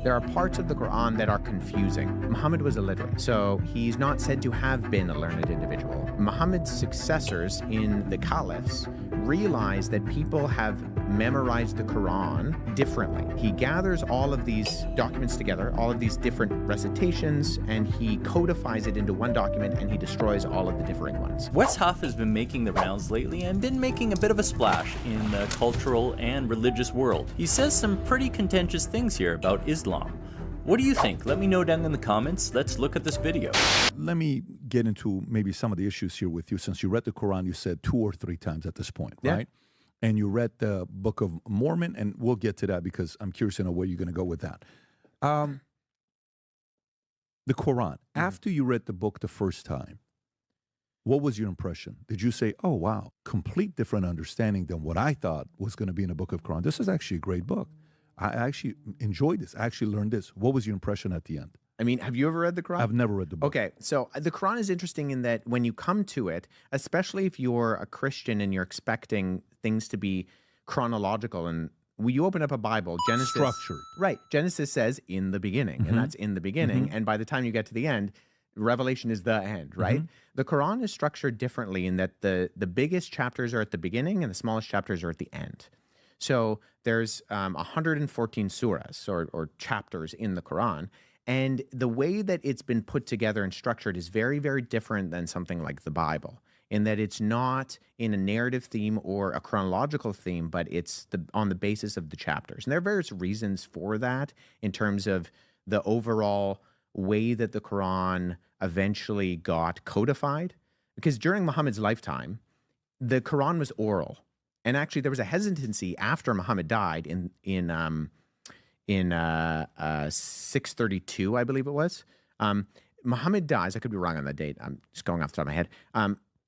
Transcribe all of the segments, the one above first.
There are parts of the Quran that are confusing. Muhammad was illiterate, so he's not said to have been a learned individual. Muhammad's successors in the caliphs realized that people have memorized the Quran differently. He gathers all of these documents together, all of these different recitations, and he codifies it into one document, and he destroys all of the differing ones. Wes Huff has been making the rounds lately and been making a bit of a splash in the cultural and religious world. He says some pretty contentious things here about Islam. What do you think? Let me know down in the comments. Let's look at this video. Let me get into maybe some of the issues here with you. Since you read the Quran, you said 2 or 3 times at this point, right? And you read the Book of Mormon, and we'll get to that because I'm curious to know where you're going to go with that. The Quran, after you read the book the first time, what was your impression? Did you say, oh, wow, complete different understanding than what I thought was going to be in the Book of Quran? This is actually a great book. I actually enjoyed this. I actually learned this. What was your impression at the end? I mean, have you ever read the Quran? I've never read the book. Okay, so the Quran is interesting in that when you come to it, especially if you're a Christian and you're expecting things to be chronological, and when you open up a Bible, Genesis... Structured. Right. Genesis says, in the beginning, and that's in the beginning, and by the time you get to the end, Revelation is the end, right? The Quran is structured differently in that the biggest chapters are at the beginning and the smallest chapters are at the end. So there's 114 surahs or chapters in the Quran, and the way that it's been put together and structured is very, very different than something like the Bible, in that it's not in a narrative theme or a chronological theme, but it's on the basis of the chapters. And there are various reasons for that in terms of the overall way that the Quran eventually got codified. Because during Muhammad's lifetime, the Quran was oral. And actually, there was a hesitancy after Muhammad died in 632, I believe it was. Muhammad dies. I could be wrong on the date. I'm just going off the top of my head.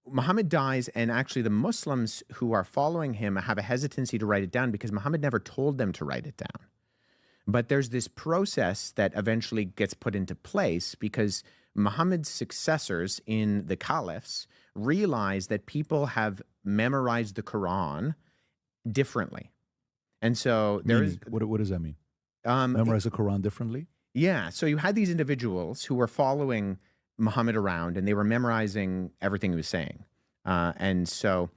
Muhammad dies, and actually the Muslims who are following him have a hesitancy to write it down because Muhammad never told them to write it down. But there's this process that eventually gets put into place because Muhammad's successors in the caliphs realize that people have memorized the Quran differently. And so What does that mean? Memorize the Quran differently? Yeah. So you had these individuals who were following Muhammad around and they were memorizing everything he was saying. And so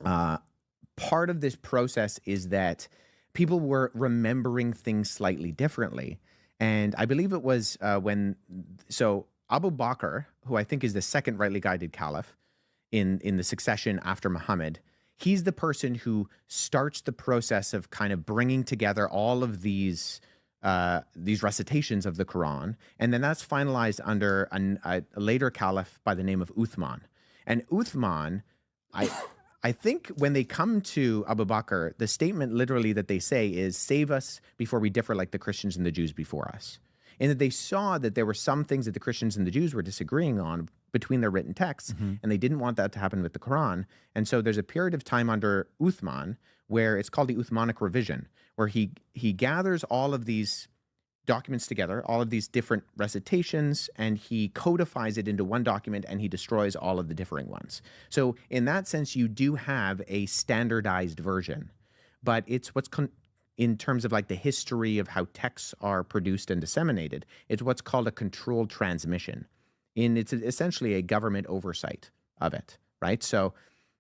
part of this process is that people were remembering things slightly differently. And I believe it was so Abu Bakr, who I think is the second rightly guided caliph in the succession after Muhammad, he's the person who starts the process of kind of bringing together all of these recitations of the Quran. And then that's finalized under a later caliph by the name of Uthman. And Uthman, I think when they come to Abu Bakr, the statement literally that they say is, save us before we differ like the Christians and the Jews before us. And that they saw that there were some things that the Christians and the Jews were disagreeing on between their written texts, and they didn't want that to happen with the Quran. And so there's a period of time under Uthman where it's called the Uthmanic revision, where he gathers all of these documents together, all of these different recitations, and he codifies it into one document, and he destroys all of the differing ones. So in that sense, you do have a standardized version, but it's what's in terms of like the history of how texts are produced and disseminated, it's what's called a controlled transmission. It's essentially a government oversight of it, right? So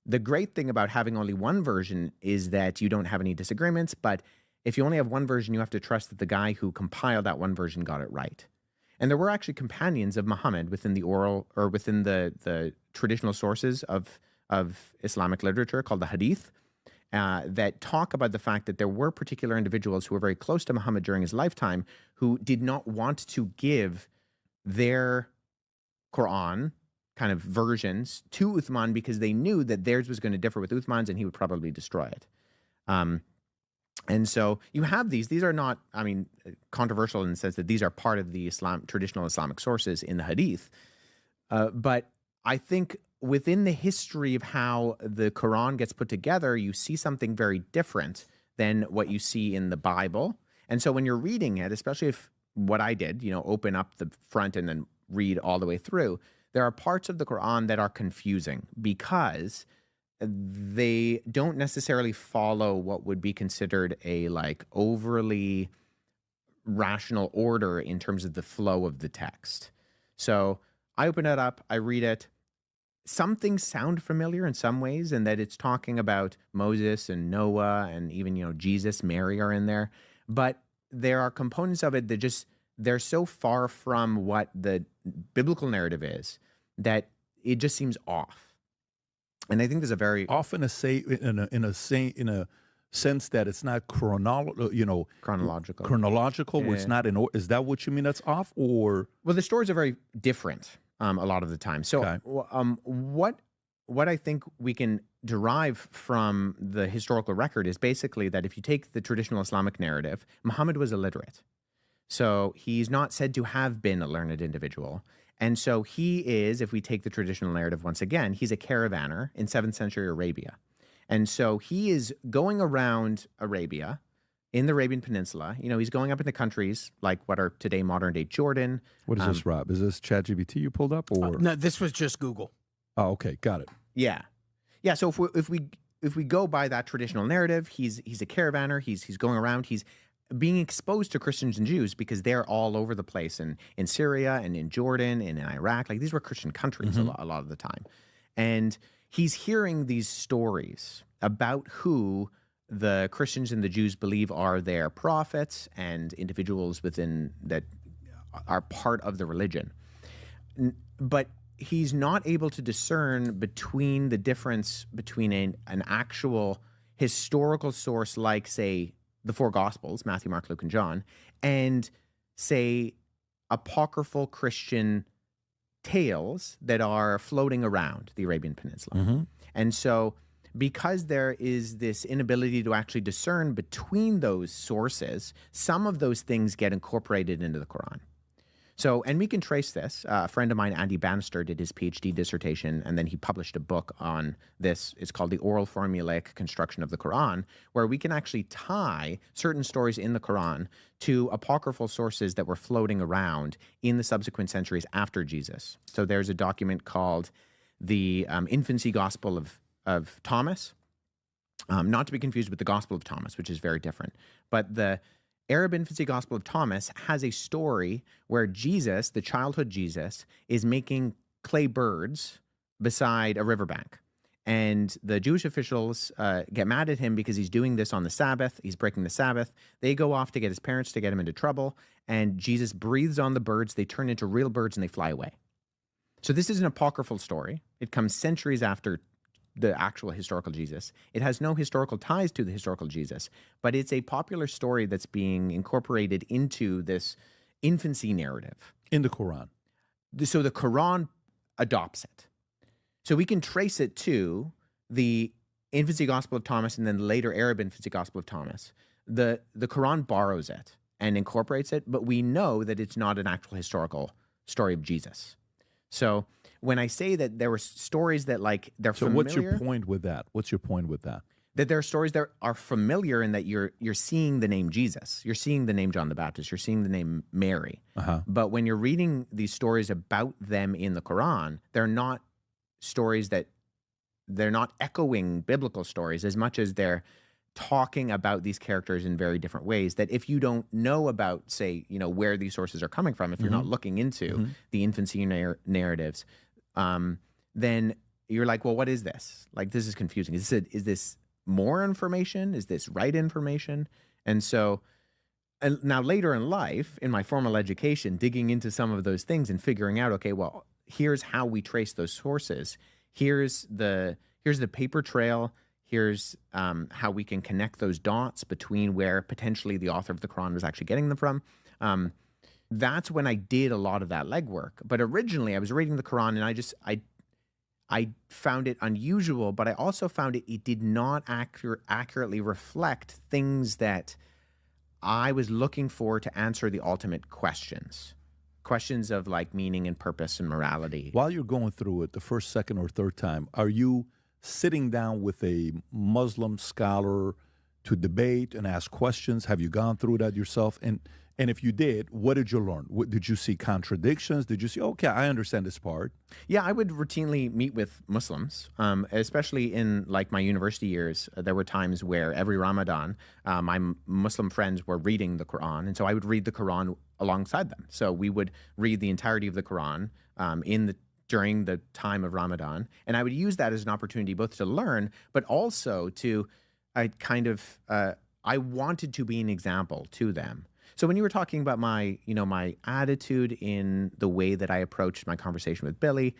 the great thing about having only one version is that you don't have any disagreements, but if you only have one version, you have to trust that the guy who compiled that one version got it right. And there were actually companions of Muhammad within the oral or within the traditional sources of Islamic literature called the Hadith that talk about the fact that there were particular individuals who were very close to Muhammad during his lifetime who did not want to give their Quran kind of versions to Uthman because they knew that theirs was going to differ with Uthman's and he would probably destroy it. And so you have these are not, I mean, controversial in the sense that these are part of the traditional Islamic sources in the Hadith. But I think within the history of how the Quran gets put together, you see something very different than what you see in the Bible. And so when you're reading it, especially if what I did, open up the front and then read all the way through, there are parts of the Quran that are confusing because they don't necessarily follow what would be considered a overly rational order in terms of the flow of the text. So I open it up, I read it. Some things sound familiar in some ways, and that it's talking about Moses and Noah and even, Jesus, Mary are in there. But there are components of it that they're so far from what the biblical narrative is that it just seems off. And I think there's a very often in a sense that it's not chronological. Where it's not in. Is that what you mean? That's off, or well, the stories are very different a lot of the time. So, Okay. what I think we can derive from the historical record is basically that if you take the traditional Islamic narrative, Muhammad was illiterate. So he's not said to have been a learned individual. And so he is, if we take the traditional narrative once again, he's a caravaner in 7th century Arabia. And so he is going around Arabia in the Arabian Peninsula. He's going up into countries like what are today modern day Jordan. What is this, Rob? Is this ChatGPT you pulled up, or No, this was just Google. Oh, okay, got it. Yeah. So if we go by that traditional narrative, he's a caravaner. He's going around. He's being exposed to Christians and Jews because they're all over the place in Syria and in Jordan and in Iraq. Like, these were Christian countries a lot of the time. And he's hearing these stories about who the Christians and the Jews believe are their prophets and individuals within that are part of the religion. But he's not able to discern between the difference between an actual historical source like, say, the four Gospels, Matthew, Mark, Luke, and John, and, say, apocryphal Christian tales that are floating around the Arabian Peninsula. Mm-hmm. And so because there is this inability to actually discern between those sources, some of those things get incorporated into the Quran. So, and we can trace this. A friend of mine, Andy Bannister, did his PhD dissertation, and then he published a book on this. It's called The Oral Formulaic Construction of the Quran, where we can actually tie certain stories in the Quran to apocryphal sources that were floating around in the subsequent centuries after Jesus. So there's a document called the Infancy Gospel of Thomas, not to be confused with the Gospel of Thomas, which is very different. But the Arab Infancy Gospel of Thomas has a story where Jesus, the childhood Jesus, is making clay birds beside a riverbank. And the Jewish officials get mad at him because he's doing this on the Sabbath. He's breaking the Sabbath. They go off to get his parents to get him into trouble. And Jesus breathes on the birds. They turn into real birds and they fly away. So this is an apocryphal story. It comes centuries after the actual historical Jesus. It has no historical ties to the historical Jesus, but it's a popular story that's being incorporated into this infancy narrative. In the Quran. So the Quran adopts it. So we can trace it to the Infancy Gospel of Thomas and then later Arab Infancy Gospel of Thomas. The Quran borrows it and incorporates it, but we know that it's not an actual historical story of Jesus. So when I say that there were stories that they're familiar. So what's your point with that? That there are stories that are familiar in that you're seeing the name Jesus. You're seeing the name John the Baptist. You're seeing the name Mary. Uh-huh. But when you're reading these stories about them in the Quran, they're not stories they're not echoing biblical stories as much as they're talking about these characters in very different ways that if you don't know about, say, where these sources are coming from, if you're not looking into the infancy narratives, then you're like, well, what is this? Like, this is confusing. Is this more information? Is this right information? And so now later in life, in my formal education, digging into some of those things and figuring out, okay, well, here's how we trace those sources. Here's the paper trail. Here's how we can connect those dots between where potentially the author of the Quran was actually getting them from. That's when I did a lot of that legwork. But originally, I was reading the Quran, and I found it unusual, but I also found it did not accurately reflect things that I was looking for to answer the ultimate questions of meaning and purpose and morality. While you're going through it the first, second, or third time, are you sitting down with a Muslim scholar to debate and ask questions? Have you gone through that yourself? And And if you did, what did you learn? Did you see contradictions? Did you see, okay, I understand this part? Yeah, I would routinely meet with Muslims, especially in like my university years. There were times where every Ramadan, my Muslim friends were reading the Quran, and so I would read the Quran alongside them. So we would read the entirety of the Quran during the time of Ramadan, and I would use that as an opportunity both to learn, but also to, I wanted to be an example to them. So when you were talking about my attitude in the way that I approached my conversation with Billy,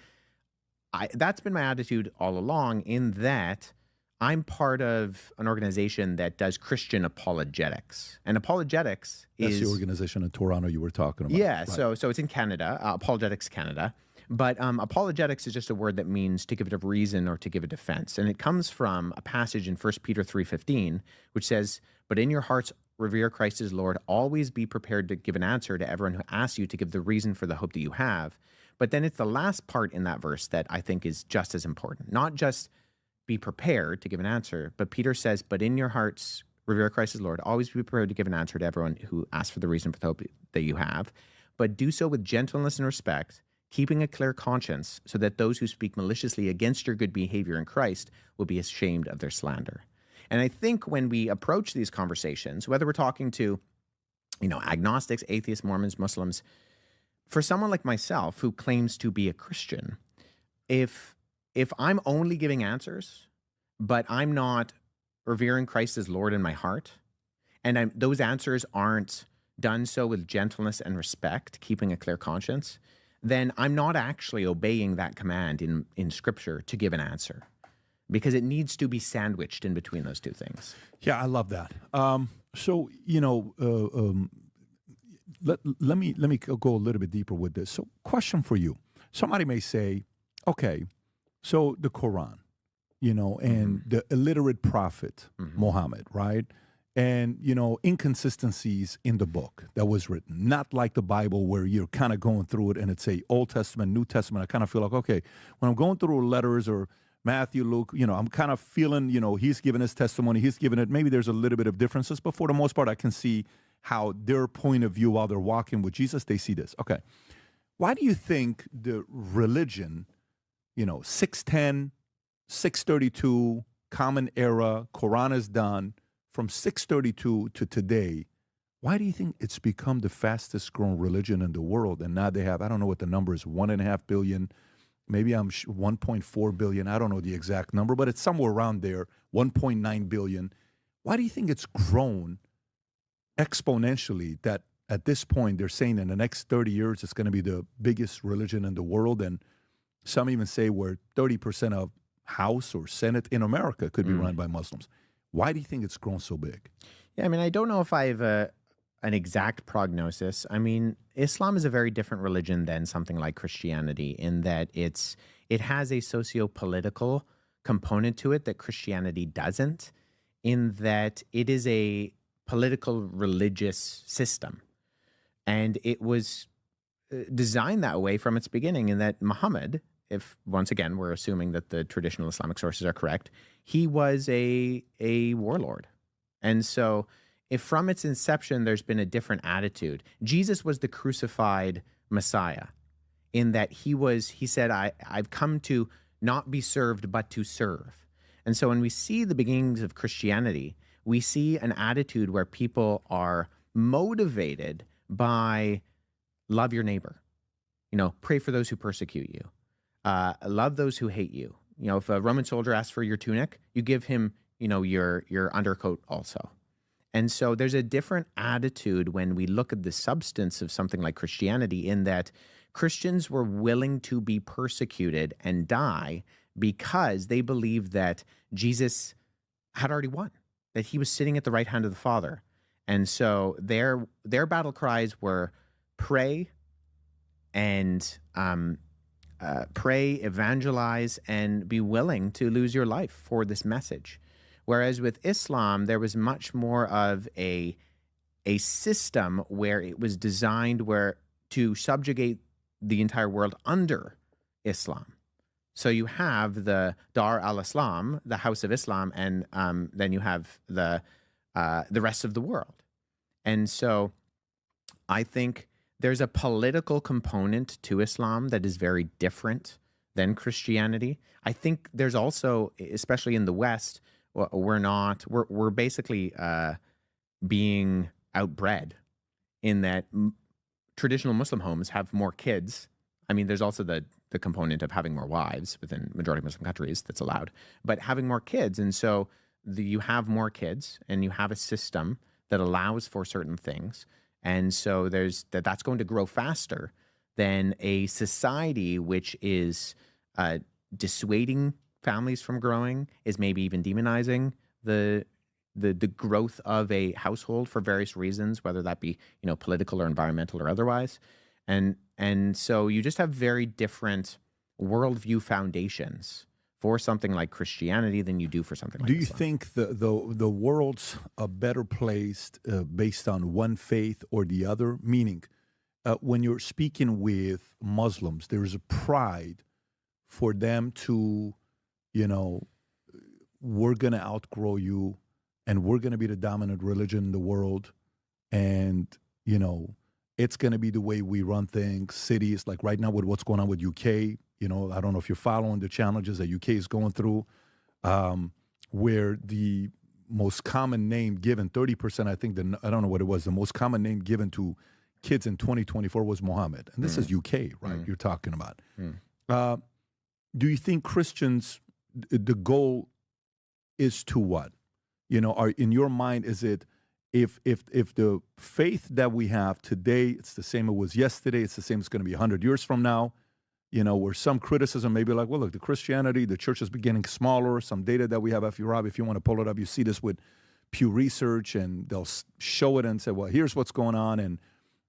that's been my attitude all along, in that I'm part of an organization that does Christian apologetics. And apologetics That's is the organization in Toronto you were talking about. yeah, Right. so it's in Canada, Apologetics Canada. But apologetics is just a word that means to give a reason or to give a defense. And it comes from a passage in 1 Peter 3:15, which says, "But in your hearts revere Christ as Lord. Always be prepared to give an answer to everyone who asks you to give the reason for the hope that you have." But then it's the last part in that verse that I think is just as important. Not just be prepared to give an answer, but Peter says, "But in your hearts revere Christ as Lord. Always be prepared to give an answer to everyone who asks for the reason for the hope that you have. But do so with gentleness and respect, keeping a clear conscience, so that those who speak maliciously against your good behavior in Christ will be ashamed of their slander." And I think when we approach these conversations, whether we're talking to, agnostics, atheists, Mormons, Muslims, for someone like myself who claims to be a Christian, if I'm only giving answers, but I'm not revering Christ as Lord in my heart, and those answers aren't done so with gentleness and respect, keeping a clear conscience, then I'm not actually obeying that command in Scripture to give an answer, because it needs to be sandwiched in between those two things. Yeah, I love that. Let me go a little bit deeper with this. So, question for you: somebody may say, okay, so the Quran, and the illiterate prophet Muhammad, right? And inconsistencies in the book that was written, not like the Bible where you're kind of going through it and it's a Old Testament, New Testament. I kind of feel like, okay, when I'm going through letters or Matthew, Luke, I'm kind of feeling, he's given his testimony, he's given it. Maybe there's a little bit of differences, but for the most part, I can see how their point of view while they're walking with Jesus, they see this. Okay. Why do you think the religion, 610, 632, Common Era, Quran is done, from 632 to today, why do you think it's become the fastest growing religion in the world? And now they have, I don't know what the number is, 1.5 billion. Maybe I'm 1.4 billion. I don't know the exact number, but it's somewhere around there, 1.9 billion. Why do you think it's grown exponentially that at this point they're saying in the next 30 years it's going to be the biggest religion in the world? And some even say where 30% of House or Senate in America could be run by Muslims. Why do you think it's grown so big? Yeah, I don't know if I have an exact prognosis. Islam is a very different religion than something like Christianity, in that it has a socio-political component to it that Christianity doesn't, in that it is a political religious system. And it was designed that way from its beginning, in that Muhammad, if once again we're assuming that the traditional Islamic sources are correct, he was a warlord. And so if from its inception there's been a different attitude, Jesus was the crucified Messiah, in that he said, I've come to not be served, but to serve. And so when we see the beginnings of Christianity, we see an attitude where people are motivated by love your neighbor, pray for those who persecute you, love those who hate you. If a Roman soldier asks for your tunic, you give him, your undercoat also. And so there's a different attitude when we look at the substance of something like Christianity, in that Christians were willing to be persecuted and die because they believed that Jesus had already won, that he was sitting at the right hand of the Father. And so their battle cries were pray and pray, evangelize, and be willing to lose your life for this message. Whereas with Islam, there was much more of a system where it was designed to subjugate the entire world under Islam. So you have the Dar al-Islam, the House of Islam, and then you have the rest of the world. And so I think there's a political component to Islam that is very different than Christianity. I think there's also, especially in the West, we're basically being outbred in that traditional Muslim homes have more kids. I mean, there's also the component of having more wives within majority Muslim countries that's allowed, but having more kids. And so you have more kids and you have a system that allows for certain things. And so that's going to grow faster than a society which is dissuading families from growing, is maybe even demonizing the growth of a household for various reasons, whether that be, political or environmental or otherwise. And so you just have very different worldview foundations for something like Christianity than you do for something like Do you Islam. think the world's a better placed based on one faith or the other? Meaning, when you're speaking with Muslims, there is a pride for them to, we're going to outgrow you and we're going to be the dominant religion in the world. And, it's going to be the way we run things. Cities, like right now with what's going on with UK, I don't know if you're following the challenges that UK is going through, where the most common name given, 30%, I think, I don't know what it was, the most common name given to kids in 2024 was Muhammad. And this is UK, right? You're talking about. Do you think Christians, the goal is to what? In your mind, is it, if the faith that we have today, it's the same it was yesterday, it's the same it's going to be 100 years from now, where some criticism may be like, well, look, the church is beginning smaller. Some data that we have, if you want to pull it up, you see this with Pew Research, and they'll show it and say, well, here's what's going on. And,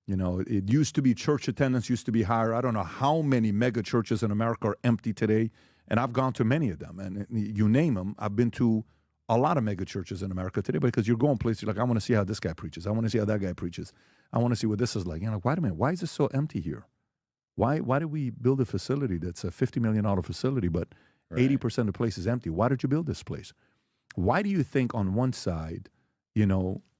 it used to be church attendance used to be higher. I don't know how many mega churches in America are empty today. And I've gone to many of them. And you name them, I've been to a lot of mega churches in America today, because you're going places, you're like, I want to see how this guy preaches. I want to see how that guy preaches. I want to see what this is like. Wait a minute, why is it so empty here? Why did we build a facility that's a $50 million facility, but 80% of the place is empty? Why did you build this place? Why do you think on one side,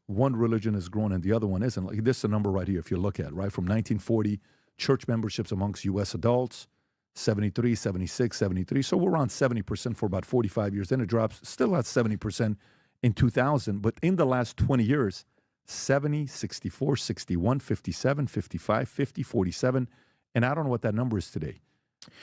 one religion is growing and the other one isn't? Like, this is a number right here, if you look at, right? From 1940, church memberships amongst U.S. adults, 73, 76, 73. So we're around 70% for about 45 years. Then it drops, still at 70% in 2000. But in the last 20 years, 70, 64, 61, 57, 55, 50, 47. And I don't know what that number is today.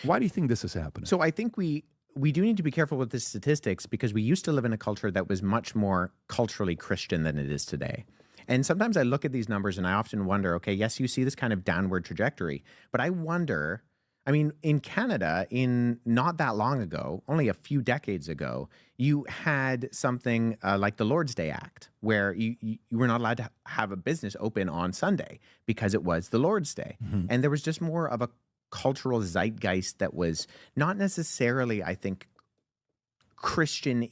Why do you think this is happening? So I think we do need to be careful with the statistics, because we used to live in a culture that was much more culturally Christian than it is today. And sometimes I look at these numbers and I often wonder, okay, yes, you see this kind of downward trajectory, but I wonder, in Canada, in not that long ago, only a few decades ago, you had something like the Lord's Day Act, where you were not allowed to have a business open on Sunday because it was the Lord's Day. Mm-hmm. And there was just more of a cultural zeitgeist that was not necessarily, I think, Christian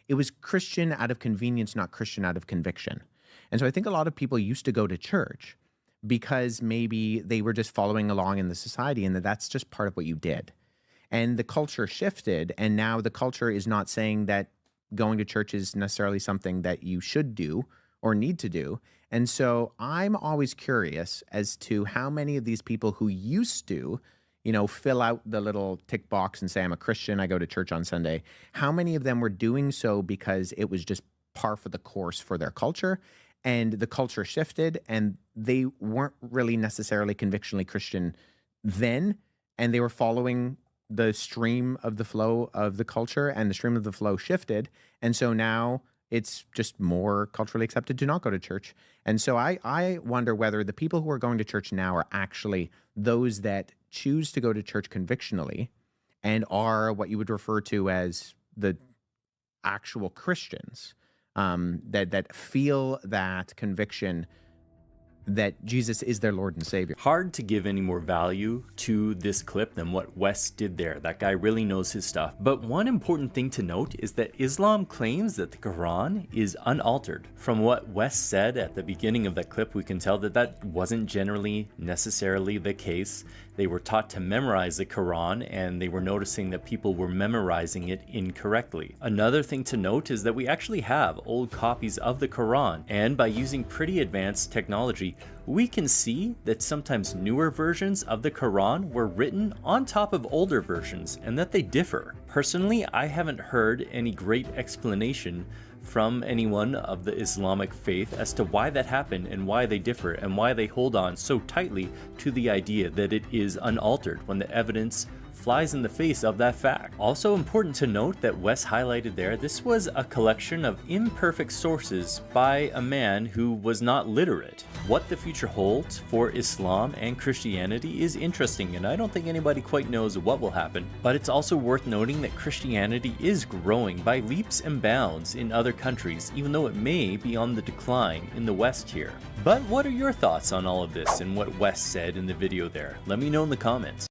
it was Christian out of convenience, not Christian out of conviction. And so I think a lot of people used to go to church because maybe they were just following along in the society, and that's just part of what you did. And the culture shifted, and now the culture is not saying that going to church is necessarily something that you should do or need to do. And so I'm always curious as to how many of these people who used to, fill out the little tick box and say, I'm a Christian, I go to church on Sunday, how many of them were doing so because it was just par for the course for their culture, and the culture shifted and they weren't really necessarily convictionally Christian then, and they were following the stream of the flow of the culture, and the stream of the flow shifted. And so now it's just more culturally accepted to not go to church. And so I wonder whether the people who are going to church now are actually those that choose to go to church convictionally and are what you would refer to as the actual Christians, that feel that conviction that Jesus is their Lord and Savior. Hard to give any more value to this clip than what Wes did there. That guy really knows his stuff. But one important thing to note is that Islam claims that the Quran is unaltered. From what Wes said at the beginning of that clip, we can tell that that wasn't generally necessarily the case. They were taught to memorize the Quran, and they were noticing that people were memorizing it incorrectly. Another thing to note is that we actually have old copies of the Quran, and by using pretty advanced technology, we can see that sometimes newer versions of the Quran were written on top of older versions and that they differ. Personally, I haven't heard any great explanation from anyone of the Islamic faith as to why that happened and why they differ and why they hold on so tightly to the idea that it is unaltered when the evidence flies in the face of that fact. Also important to note that Wes highlighted there, this was a collection of imperfect sources by a man who was not literate. What the future holds for Islam and Christianity is interesting, and I don't think anybody quite knows what will happen. But it's also worth noting that Christianity is growing by leaps and bounds in other countries, even though it may be on the decline in the West here. But what are your thoughts on all of this and what Wes said in the video there? Let me know in the comments.